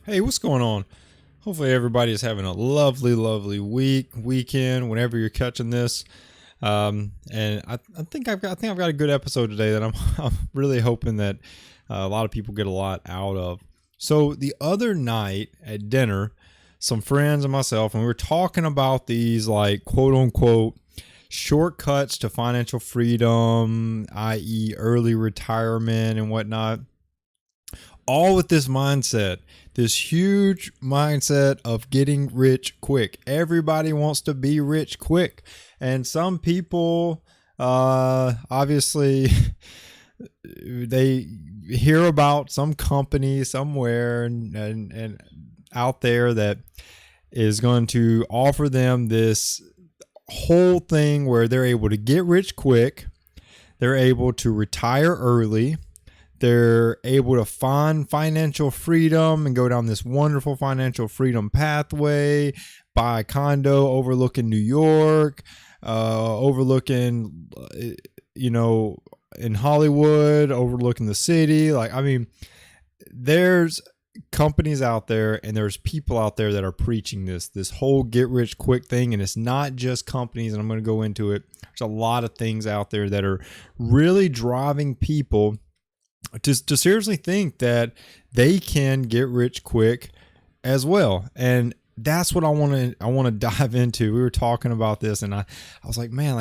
Hey, what's going on? Hopefully everybody is having a lovely weekend whenever you're catching this. And I think I've got a good episode today that I'm really hoping that a lot of people get a lot out of. So the other night at dinner, some friends and myself, and we were talking about these like quote unquote shortcuts to financial freedom, i.e., early retirement and whatnot, all with this mindset, this huge mindset of getting rich quick. Everybody wants to be rich quick. And some people, obviously, they hear about some company somewhere and out there that is going to offer them this whole thing where they're able to get rich quick. They're able to retire early. They're able to find financial freedom and go down this wonderful financial freedom pathway, buy a condo overlooking New York, overlooking, in Hollywood, overlooking the city. There's companies out there and there's people out there that are preaching this whole get rich quick thing. And it's not just companies, and I'm going to go into it. There's a lot of things out there that are really driving people to seriously think that they can get rich quick as well. And that's what I want to dive into. We were talking about this and I was like, man,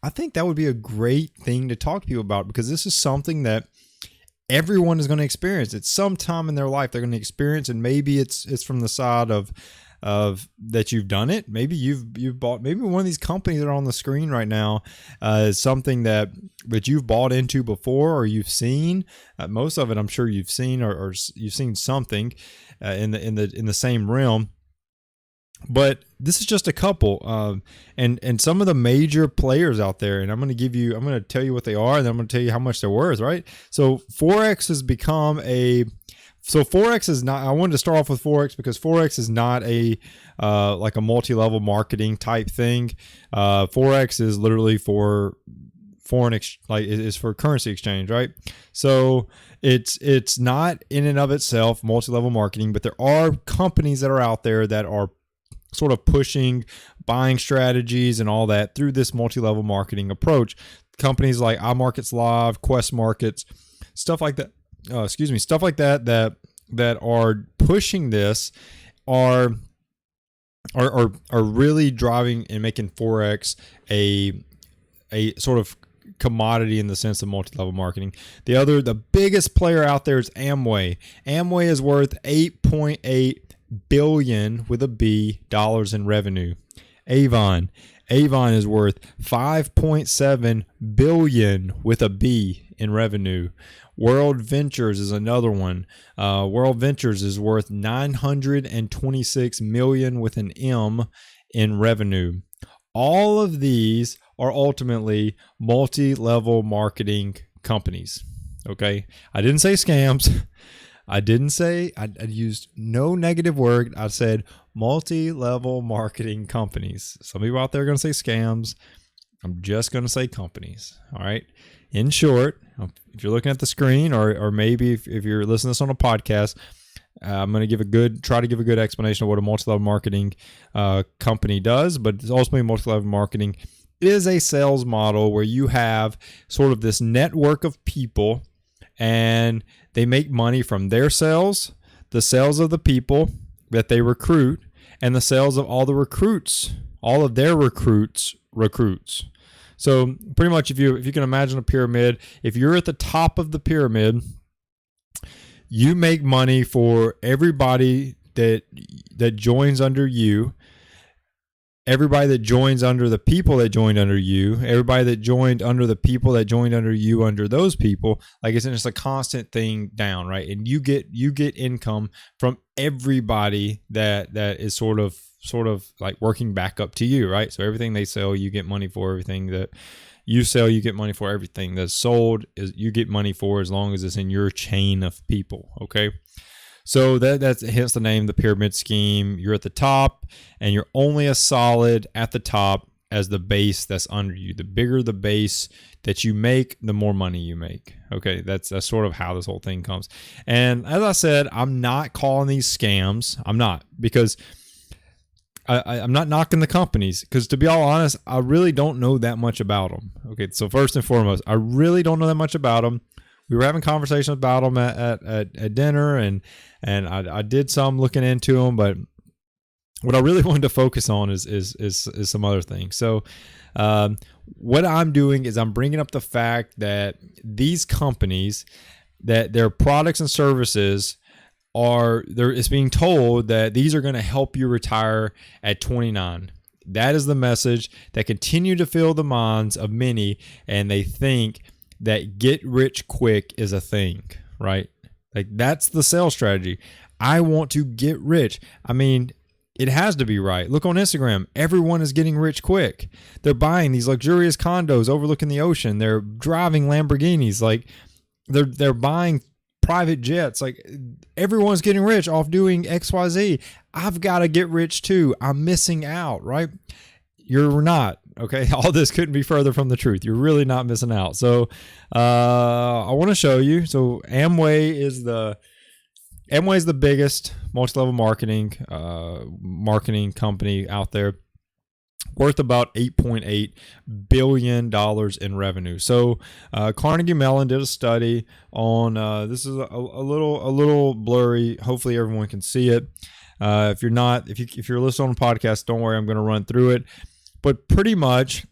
I think that would be a great thing to talk to people about, because this is something that everyone is going to experience at some time in their life. They're going to experience, and maybe it's from the side of that you've done it. Maybe you've bought, maybe one of these companies that are on the screen right now is something that you've bought into before, or you've seen. Most of it, I'm sure you've seen, or you've seen something in the same realm. But this is just a couple, and some of the major players out there, and I'm going to tell you what they are, and then I'm going to tell you how much they're worth, right? So FOREX has become so FOREX is not, I wanted to start off with FOREX because FOREX is not like a multi-level marketing type thing. FOREX is literally for is for currency exchange, right? So it's not in and of itself multi-level marketing, but there are companies that are out there that are sort of pushing buying strategies and all that through this multi-level marketing approach. Companies like iMarkets Live, Quest Markets, stuff like that. Stuff like that are pushing this are really driving and making FOREX a sort of commodity in the sense of multi-level marketing. The biggest player out there is Amway. Amway is worth $8.8 billion with a B dollars in revenue. Avon is worth $5.7 billion with a B in revenue. World Ventures is another one. World Ventures is worth $926 million with an M in revenue. All of these are ultimately multi-level marketing companies. Okay, I didn't say scams. I used no negative word. I said multi-level marketing companies. Some people out there are going to say scams. I'm just going to say companies. All right. In short, if you're looking at the screen, or maybe if you're listening to this on a podcast, I'm going to try to give a good explanation of what a multi-level marketing company does. But ultimately, multi-level marketing is a sales model where you have sort of this network of people, and they make money from their sales, the sales of the people that they recruit, and the sales of all of their recruits. So pretty much, if you can imagine a pyramid, if you're at the top of the pyramid, you make money for everybody that joins under you, everybody that joins under the people that joined under you, everybody that joined under the people that joined under you, under those people. Like, it's just a constant thing down, right? And you get income from everybody that is sort of like working back up to you, right? So everything they sell, you get money for. Everything that you sell, you get money for. Everything that's sold is you get money for, as long as it's in your chain of people. Okay. So that's hence the name, the pyramid scheme. You're at the top, and you're only as solid at the top as the base that's under you. The bigger the base that you make, the more money you make. Okay, that's sort of how this whole thing comes. And as I said, I'm not calling these scams. I'm not, because I'm not knocking the companies, because to be all honest, I really don't know that much about them. Okay, so first and foremost, I really don't know that much about them. We were having conversations about them at dinner, and I did some looking into them, but what I really wanted to focus on is some other things. So what I'm doing is I'm bringing up the fact that these companies, that their products and services it's being told that these are going to help you retire at 29. That is the message that continue to fill the minds of many, and they think that get rich quick is a thing, right? Like, that's the sales strategy. I want to get rich. I mean, it has to be right. Look on Instagram. Everyone is getting rich quick. They're buying these luxurious condos overlooking the ocean. They're driving Lamborghinis. Like, they're buying private jets. Like, everyone's getting rich off doing XYZ. I've got to get rich too. I'm missing out, right? You're not. Okay, all this couldn't be further from the truth. You're really not missing out. So I want to show you. So Amway is the biggest multi-level marketing company out there, worth about $8.8 billion in revenue. So Carnegie Mellon did a study on this is a little blurry. Hopefully everyone can see it. If you're listening on a podcast, don't worry, I'm going to run through it. But pretty much,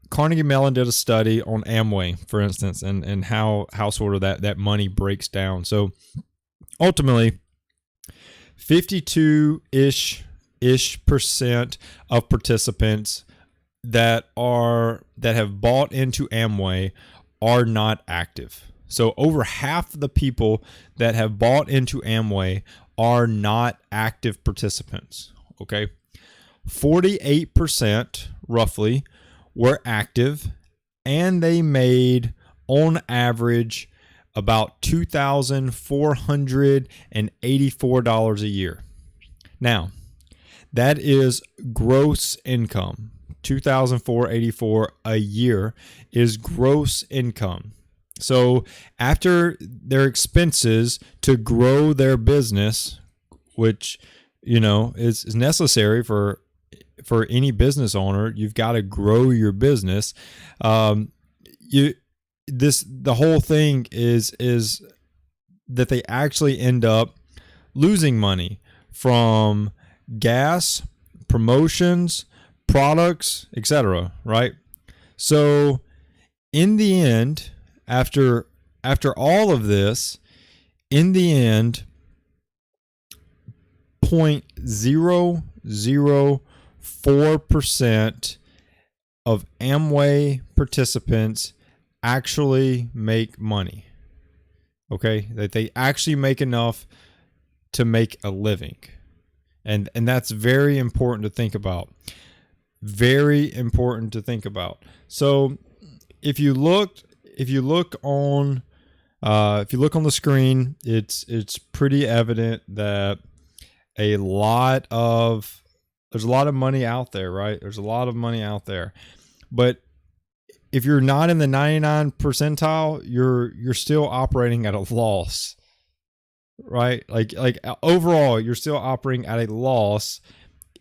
Carnegie Mellon did a study on Amway, for instance, and how sort of that money breaks down. So ultimately, 52-ish% of participants that have bought into Amway are not active. So over half the people that have bought into Amway are not active participants. Okay. 48% roughly were active, and they made on average about $2,484 a year. Now, that is gross income. $2,484 a year is gross income. So after their expenses to grow their business, which is necessary for any business owner, you've got to grow your business. The whole thing is that they actually end up losing money from gas, promotions, products, etc. Right? So in the end, after all of this, in the end, 0.004% of Amway participants actually make money. Okay, that they actually make enough to make a living, and that's very important to think about. Very important to think about. So if you look on the screen, it's pretty evident that there's a lot of money out there, right? There's a lot of money out there. But if you're not in the 99 percentile, you're still operating at a loss, right? Like overall, you're still operating at a loss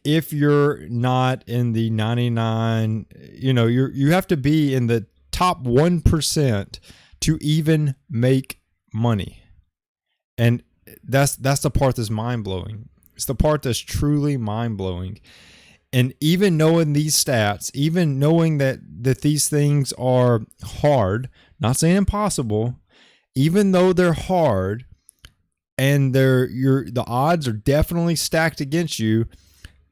if you're not in the 99. You have to be in the top 1% to even make money. And that's the part that's mind-blowing. It's the part that's truly mind-blowing. And even knowing these stats, even knowing that these things are hard, not saying impossible, even though they're hard and the odds are definitely stacked against you,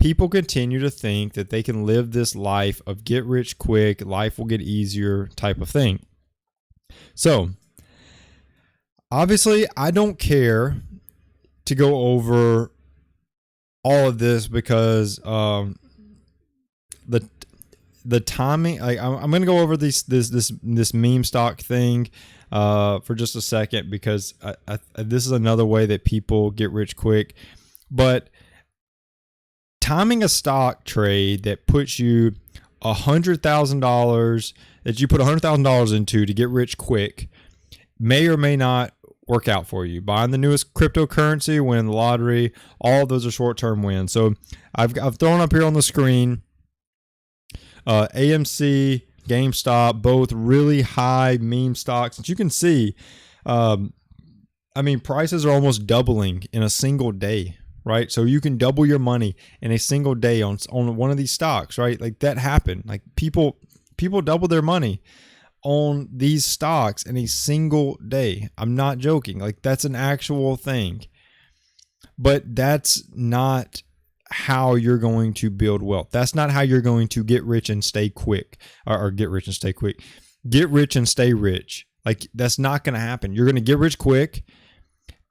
people continue to think that they can live this life of get rich quick, life will get easier type of thing. So obviously I don't care to go over all of this because the timing. I'm going to go over this meme stock thing for just a second, because this is another way that people get rich quick. But timing a stock trade that puts you $100,000 that you put $100,000 into to get rich quick may or may not work out for you. Buying the newest cryptocurrency, winning the lottery, all of those are short-term wins. So I've thrown up here on the screen AMC, GameStop, both really high meme stocks. As you can see, prices are almost doubling in a single day, right? So you can double your money in a single day on one of these stocks, right? Like that happened. Like people double their money on these stocks in a single day. I'm not joking. Like that's an actual thing. But that's not how you're going to build wealth. That's not how you're going to get rich and stay quick, or get rich and stay quick. Get rich and stay rich. Like that's not going to happen. You're going to get rich quick.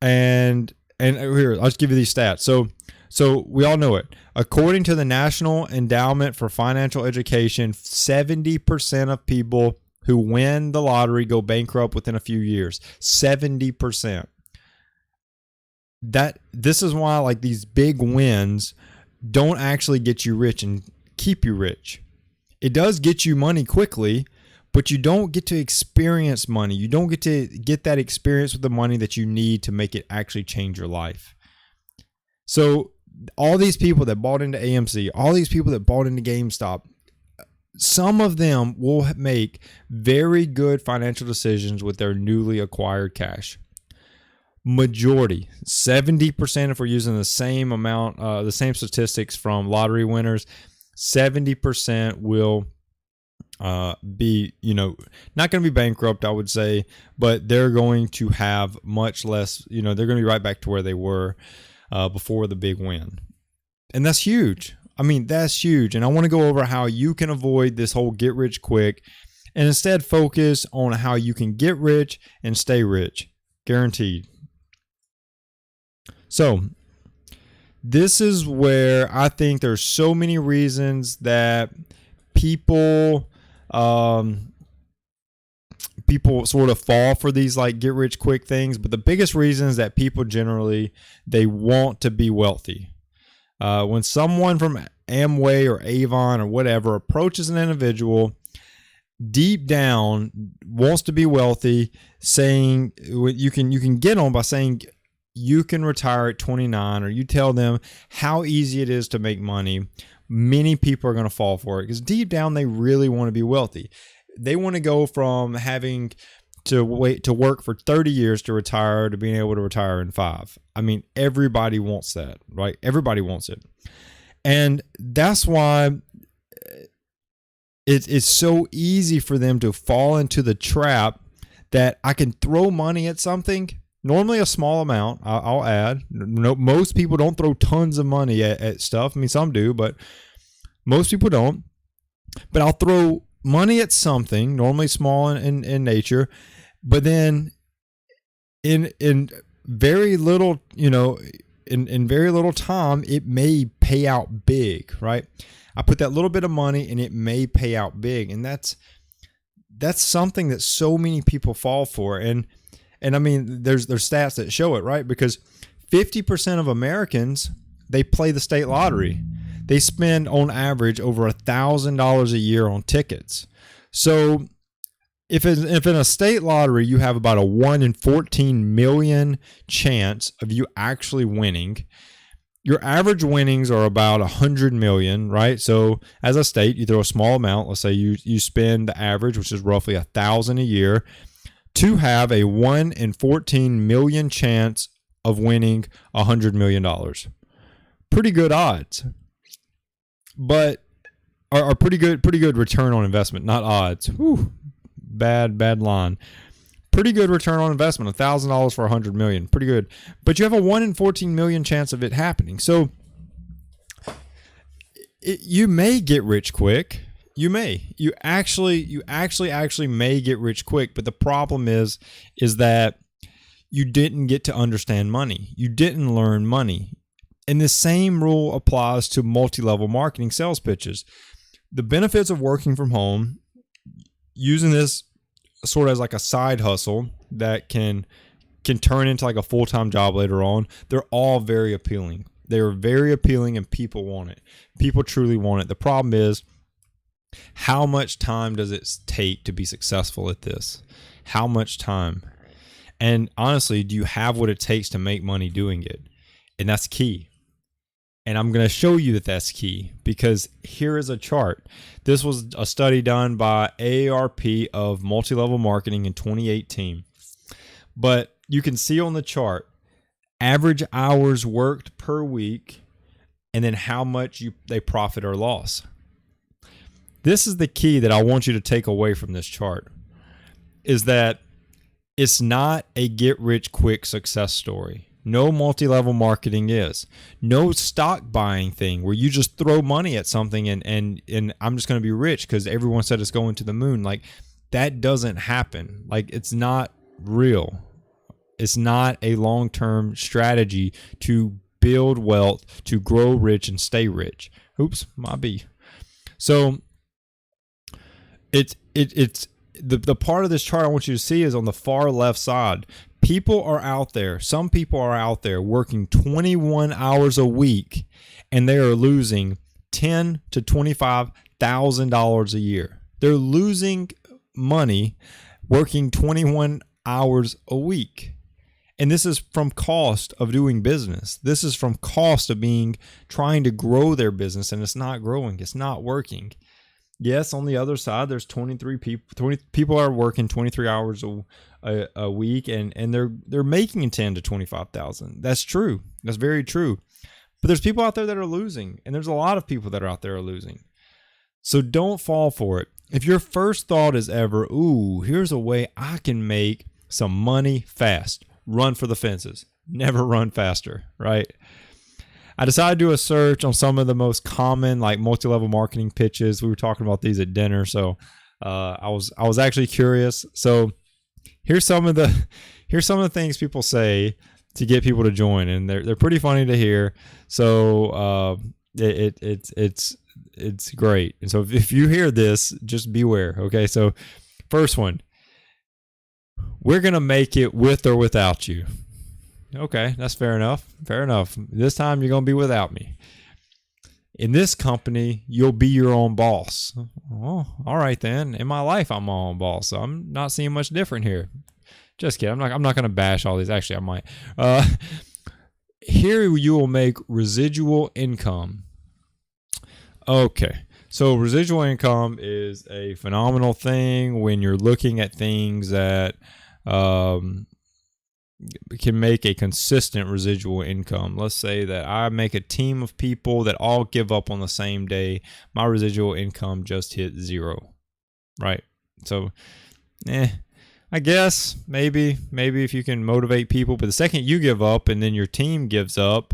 And here, I'll just give you these stats. So we all know it. According to the National Endowment for Financial Education, 70% of people who win the lottery go bankrupt within a few years. 70%. This is why like these big wins don't actually get you rich and keep you rich. It does get you money quickly, but you don't get to experience money. You don't get to get that experience with the money that you need to make it actually change your life. So all these people that bought into AMC, all these people that bought into GameStop, some of them will make very good financial decisions with their newly acquired cash. Majority, 70%, if we're using the same amount, the same statistics from lottery winners, 70% will be, not going to be bankrupt, I would say, but they're going to have much less, they're going to be right back to where they were before the big win. And that's huge. That's huge. And I want to go over how you can avoid this whole get rich quick and instead focus on how you can get rich and stay rich. Guaranteed. So this is where I think there's so many reasons that people sort of fall for these like get rich quick things. But the biggest reason is that people generally, they want to be wealthy. When someone from Amway or Avon or whatever approaches an individual deep down wants to be wealthy, saying you can get on by saying you can retire at 29, or you tell them how easy it is to make money, many people are going to fall for it because deep down they really want to be wealthy. They want to go from having to wait to work for 30 years to retire to being able to retire in 5. Everybody wants that, right? Everybody wants it. And that's why it's so easy for them to fall into the trap that I can throw money at something, normally a small amount, I'll add. No, most people don't throw tons of money at stuff. Some do, but most people don't. But I'll throw money at something, normally small in nature, but then in very little, in very little time, it may pay out big, right? I put that little bit of money and it may pay out big. And that's something that so many people fall for. And there's stats that show it, right? Because 50% of Americans, they play the state lottery. They spend on average over $1,000 a year on tickets. So if in a state lottery, you have about a 1 in 14 million chance of you actually winning, your average winnings are about 100 million, right? So as a state, you throw a small amount. Let's say you spend the average, which is roughly $1,000 a year, to have a 1 in 14 million chance of winning $100 million. Pretty good odds, but are pretty good return on investment, not odds. Whew, bad line. Pretty good return on investment, $1,000 for $100 million, pretty good. But you have a 1 in 14 million chance of it happening. So you may get rich quick. You actually may get rich quick. But the problem is that you didn't get to understand money. You didn't learn money. And the same rule applies to multi-level marketing sales pitches. The benefits of working from home, using this sort of as like a side hustle that can turn into like a full-time job later on, they're all very appealing. They are very appealing and people want it. People truly want it. The problem is, how much time does it take to be successful at this? How much time? And honestly, do you have what it takes to make money doing it? And that's key. And I'm going to show you that that's key, because here is a chart. This was a study done by AARP of MultiLevel Marketing in 2018. But you can see on the chart, average hours worked per week, and then how much they profit or loss. This is the key that I want you to take away from this chart, is that it's not a get-rich-quick success story. No multi-level marketing is. No stock buying thing where you just throw money at something and I'm just going to be rich because everyone said it's going to the moon. Like, that doesn't happen. Like, it's not real. It's not a long-term strategy to build wealth, to grow rich and stay rich. Oops, my B. So it's the part of this chart I want you to see is on the far left side. People are out there. Some people are out there working 21 hours a week, and they are losing $10,000 to $25,000 a year. They're losing money working 21 hours a week. And this is from cost of doing business. This is from cost of trying to grow their business, and it's not growing. It's not working. Yes, on the other side, there's 20 people are working 23 hours a week, and they're making 10 to 25,000. That's true. That's very true. But there's people out there that are losing, and there's a lot of people that are out there are losing. So don't fall for it. If your first thought is ever, ooh, here's a way I can make some money fast, run for the fences. Never run faster, right? I decided to do a search on some of the most common like multi-level marketing pitches. We were talking about these at dinner, so I was actually curious. So here's some of the things people say to get people to join, and they're pretty funny to hear. So it's great. And so if you hear this, just beware. Okay, so first one, we're gonna make it with or without you. Okay, that's fair enough. Fair enough. This time you're going to be without me. In this company, you'll be your own boss. Oh, all right then. In my life, I'm my own boss, so I'm not seeing much different here. Just kidding. I'm not going to bash all these. Actually, I might. Here you will make residual income. Okay, so residual income is a phenomenal thing when you're looking at things that can make a consistent residual income. Let's say that I make a team of people that all give up on the same day. My residual income just hit 0, right? So, I guess maybe if you can motivate people, but the second you give up and then your team gives up,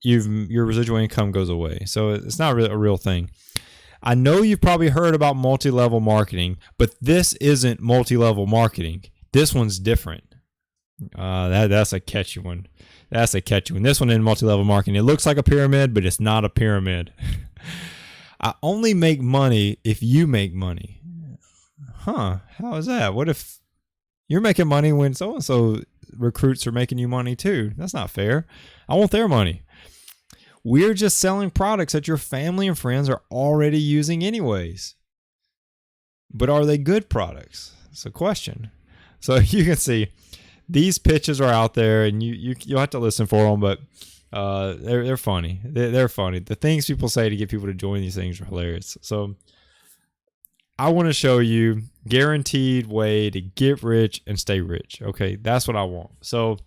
your residual income goes away. So it's not really a real thing. I know you've probably heard about multi-level marketing, but this isn't multi-level marketing. This one's different. That's a catchy one. That's a catchy one. This one in multi-level marketing, it looks like a pyramid, but it's not a pyramid. I only make money if you make money. Huh? How is that? What if you're making money when so-and-so recruits are making you money too? That's not fair. I want their money. We're just selling products that your family and friends are already using anyways. But are they good products? It's a question. So you can see these pitches are out there, and you'll have to listen for them, but they're funny. They're funny. The things people say to get people to join these things are hilarious. So I want to show you guaranteed way to get rich and stay rich. Okay, that's what I want. So,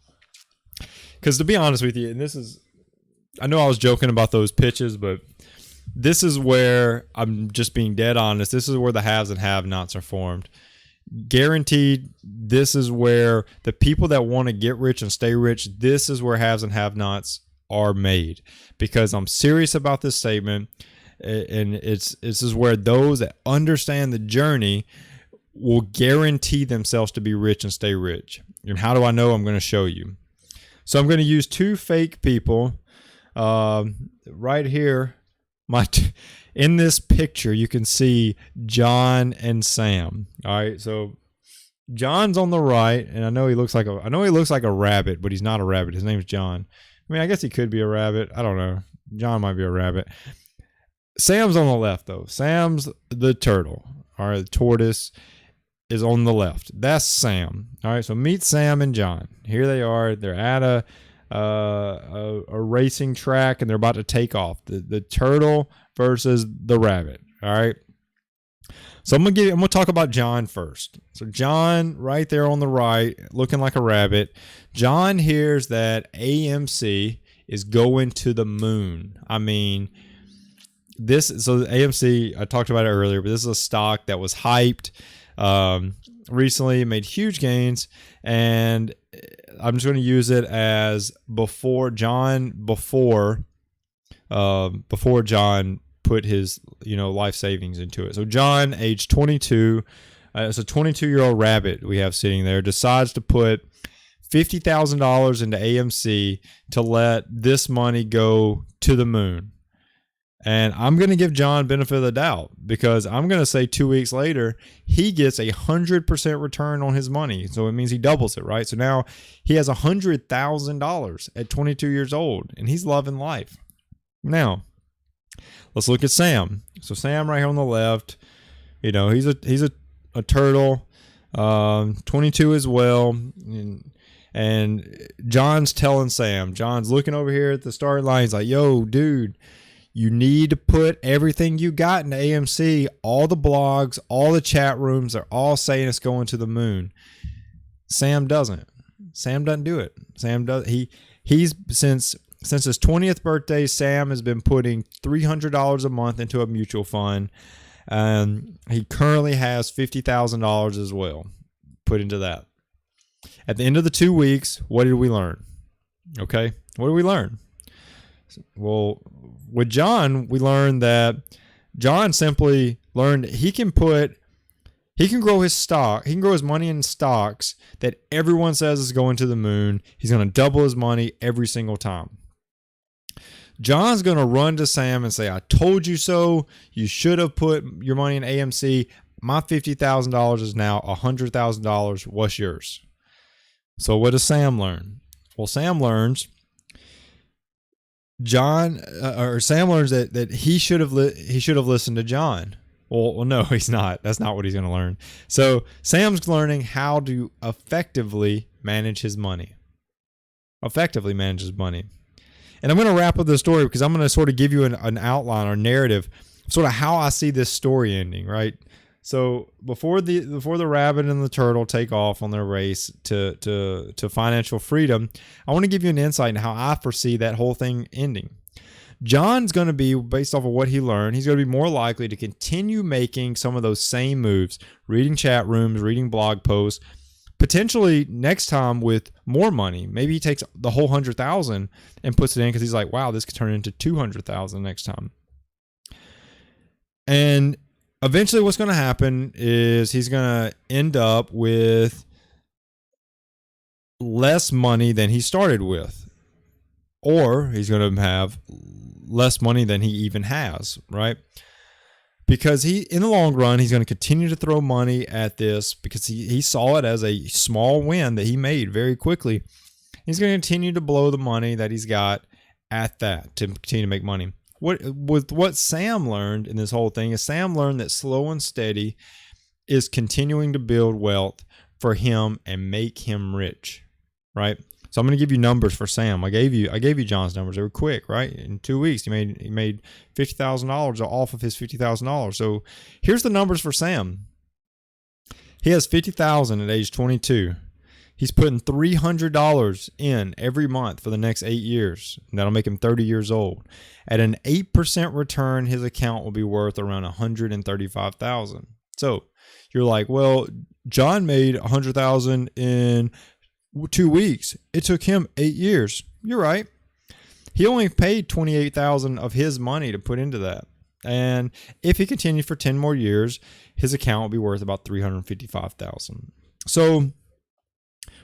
because to be honest with you, and this is, I know I was joking about those pitches, but this is where I'm just being dead honest. This is where the haves and have-nots are formed. Guaranteed, this is where the people that want to get rich and stay rich, this is where haves and have-nots are made, because I'm serious about this statement, and this is where those that understand the journey will guarantee themselves to be rich and stay rich. And how do I know? I'm going to show you. So I'm going to use two fake people right here. In this picture, you can see John and Sam. All right, so John's on the right, and I know he looks like a rabbit, but he's not a rabbit. His name's John. I mean, I guess he could be a rabbit. I don't know. John might be a rabbit. Sam's on the left, though. Sam's the turtle. All right, the tortoise is on the left. That's Sam. All right, so meet Sam and John. Here they are. They're at a racing track, and they're about to take off. The turtle versus the rabbit. All right. So I'm gonna talk about John first. So John, right there on the right, looking like a rabbit. John hears that AMC is going to the moon. I mean, so AMC, I talked about it earlier, but this is a stock that was hyped recently, made huge gains, and I'm just going to use it as before John put his life savings into it. So John, age 22, it's a 22-year-old rabbit we have sitting there, decides to put $50,000 into AMC to let this money go to the moon. And I'm going to give John benefit of the doubt, because I'm going to say 2 weeks later, he gets 100% return on his money. So it means he doubles it, right? So now he has $100,000 at 22 years old, and he's loving life. Now, let's look at Sam. So Sam right here on the left, he's a turtle, 22 as well. And John's telling Sam, John's looking over here at the start line. He's like, yo, dude, you need to put everything you got into AMC. All the blogs, all the chat rooms, they're all saying it's going to the moon. Sam doesn't. Sam doesn't do it. Sam does. He's since his 20th birthday, Sam has been putting $300 a month into a mutual fund. He currently has $50,000 as well put into that. At the end of the 2 weeks, what did we learn? Okay, what did we learn? Well, with John, we learned that John simply learned he can grow his stock. He can grow his money in stocks that everyone says is going to the moon. He's going to double his money every single time. John's going to run to Sam and say, I told you so. You should have put your money in AMC. My $50,000 is now $100,000. What's yours? So what does Sam learn? Well, Sam learns Sam learns that he should have listened to John. Well, no, he's not. That's not what he's going to learn. So Sam's learning how to effectively manage his money. And I'm going to wrap up the story because I'm going to sort of give you an outline or narrative, sort of how I see this story ending, right? So before the rabbit and the turtle take off on their race to financial freedom, I want to give you an insight into how I foresee that whole thing ending. John's going to be, based off of what he learned, he's going to be more likely to continue making some of those same moves, reading chat rooms, reading blog posts, potentially next time with more money. Maybe he takes the whole 100,000 and puts it in because he's like, wow, this could turn into 200,000 next time. And eventually what's going to happen is he's going to end up with less money than he started with, or he's going to have less money than he even has, right? Because in the long run, he's going to continue to throw money at this because he saw it as a small win that he made very quickly. He's going to continue to blow the money that he's got at that to continue to make money. What Sam learned in this whole thing is Sam learned that slow and steady is continuing to build wealth for him and make him rich, right? So I'm going to give you numbers for Sam. I gave you John's numbers. They were quick, right? In 2 weeks, he made $50,000 off of his $50,000. So here's the numbers for Sam. He has $50,000 at age 22. He's putting $300 in every month for the next 8 years. And that'll make him 30 years old. At an 8% return, his account will be worth around $135,000. So you're like, well, John made $100,000 in 2 weeks. It took him 8 years. You're right. He only paid $28,000 of his money to put into that. And if he continued for 10 more years, his account will be worth about $355,000. So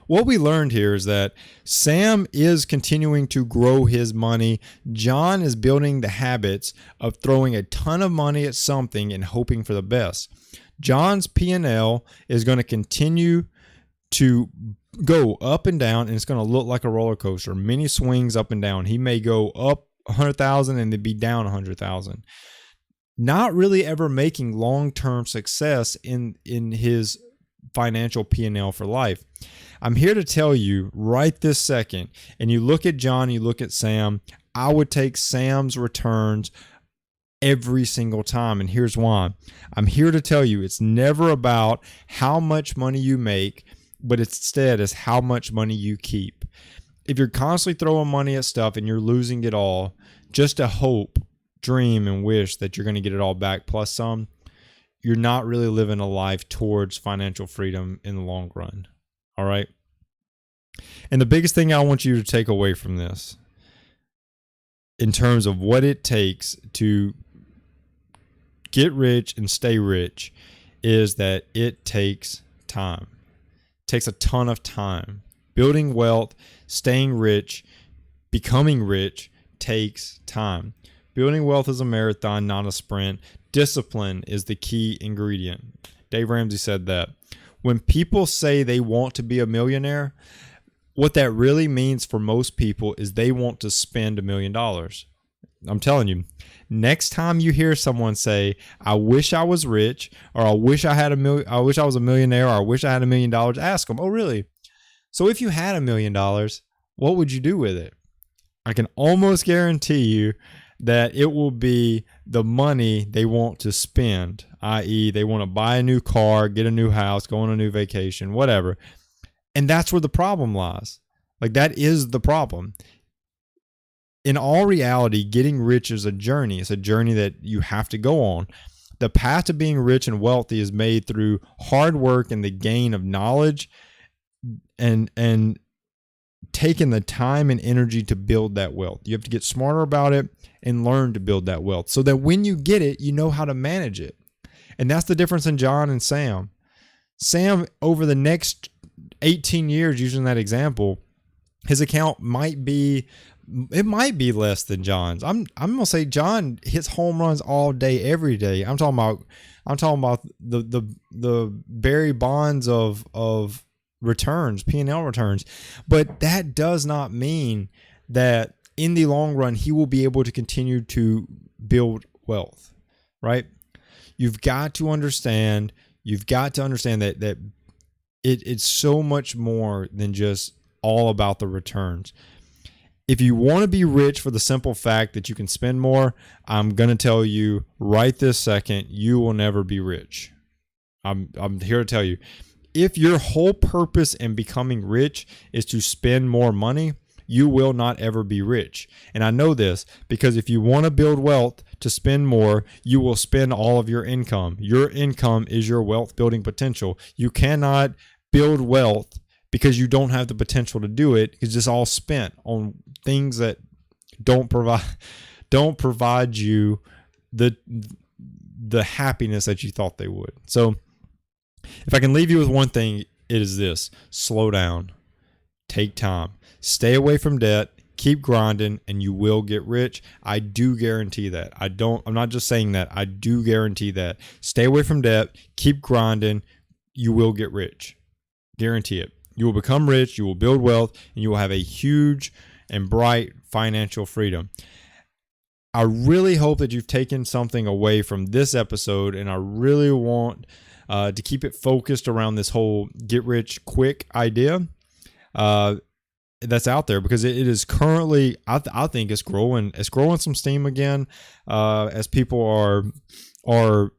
what we learned here is that Sam is continuing to grow his money. John is building the habits of throwing a ton of money at something and hoping for the best. John's P&L is going to continue to go up and down, and it's going to look like a roller coaster. Many swings up and down. He may go up 100,000 and then be down 100,000. Not really ever making long-term success in his financial P&L for life. I'm here to tell you right this second, and you look at John, you look at Sam, I would take Sam's returns every single time. And here's why. I'm here to tell you it's never about how much money you make, but instead is how much money you keep. If you're constantly throwing money at stuff and you're losing it all, just to hope, dream, and wish that you're going to get it all back plus some, you're not really living a life towards financial freedom in the long run. All right. And the biggest thing I want you to take away from this, in terms of what it takes to get rich and stay rich, is that it takes time. It takes a ton of time. Building wealth, staying rich, becoming rich takes time. Building wealth is a marathon, not a sprint. Discipline is the key ingredient. Dave Ramsey said that. When people say they want to be a millionaire, what that really means for most people is they want to spend $1 million. I'm telling you, next time you hear someone say, I wish I was rich, or I wish I was a millionaire, or I wish I had $1 million, ask them, oh, really? So if you had $1 million, what would you do with it? I can almost guarantee you that it will be the money they want to spend, i.e. they want to buy a new car, get a new house, go on a new vacation, whatever. And that's where the problem lies. Like, that is the problem. In all reality, getting rich is a journey. It's a journey that you have to go on. The path to being rich and wealthy is made through hard work and the gain of knowledge and taking the time and energy to build that wealth. You have to get smarter about it and learn to build that wealth so that when you get it, you know how to manage it. And that's the difference in John and Sam. Sam, over the next 18 years, using that example, his account might be less than John's. I'm gonna say John hits home runs all day, every day. I'm talking about the Barry Bonds of returns, P&L returns. But that does not mean that in the long run he will be able to continue to build wealth, right? You've got to understand that it's so much more than just all about the returns. If you want to be rich for the simple fact that you can spend more, I'm going to tell you right this second, you will never be rich. I'm here to tell you, if your whole purpose in becoming rich is to spend more money, you will not ever be rich. And I know this because if you want to build wealth to spend more, you will spend all of your income. Your income is your wealth building potential. You cannot build wealth because you don't have the potential to do it. It's just all spent on things that don't provide you the happiness that you thought they would. So if I can leave you with one thing, it is this: slow down, take time, stay away from debt, keep grinding, and you will get rich. I do guarantee that. I'm not just saying that. I do guarantee that. Stay away from debt, keep grinding, you will get rich. Guarantee it. You will become rich, you will build wealth, and you will have a huge and bright financial freedom. I really hope that you've taken something away from this episode, and I really want to keep it focused around this whole get rich quick idea that's out there, because it is currently, I think it's growing some steam again, as people to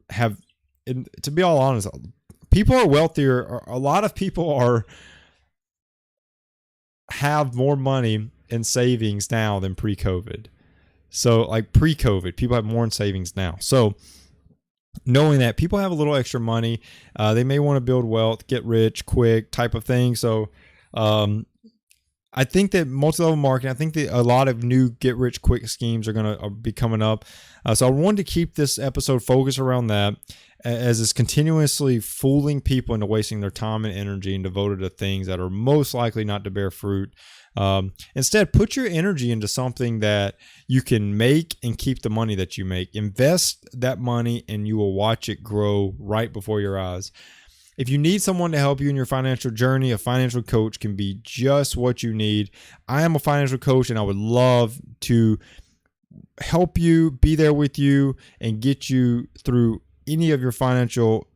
be all honest, people are wealthier. A lot of people have more money in savings now than pre-COVID. So like pre-COVID, people have more in savings now. So knowing that people have a little extra money, they may want to build wealth, get rich quick type of thing. So I think that multi-level marketing, I think that a lot of new get rich quick schemes are going to be coming up. So I wanted to keep this episode focused around that, as it's continuously fooling people into wasting their time and energy and devoted to things that are most likely not to bear fruit. Instead, put your energy into something that you can make and keep the money that you make. Invest that money and you will watch it grow right before your eyes. If you need someone to help you in your financial journey, a financial coach can be just what you need. I am a financial coach, and I would love to help you, be there with you, and get you through any of your financial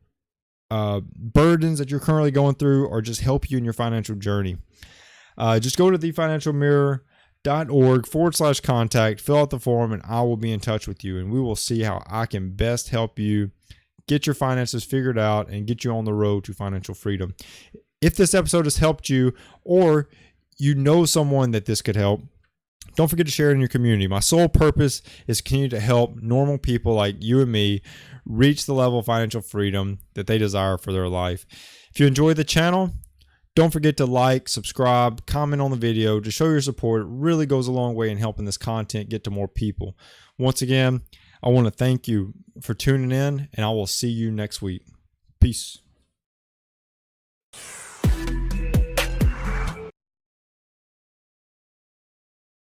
burdens that you're currently going through, or just help you in your financial journey. Just go to thefinancialmirror.org/contact, fill out the form, and I will be in touch with you, and we will see how I can best help you get your finances figured out and get you on the road to financial freedom. If this episode has helped you, or you know someone that this could help, don't forget to share it in your community. My sole purpose is to continue to help normal people like you and me reach the level of financial freedom that they desire for their life. If you enjoy the channel, don't forget to like, subscribe, comment on the video to show your support. It really goes a long way in helping this content get to more people. Once again, I want to thank you for tuning in, and I will see you next week. Peace.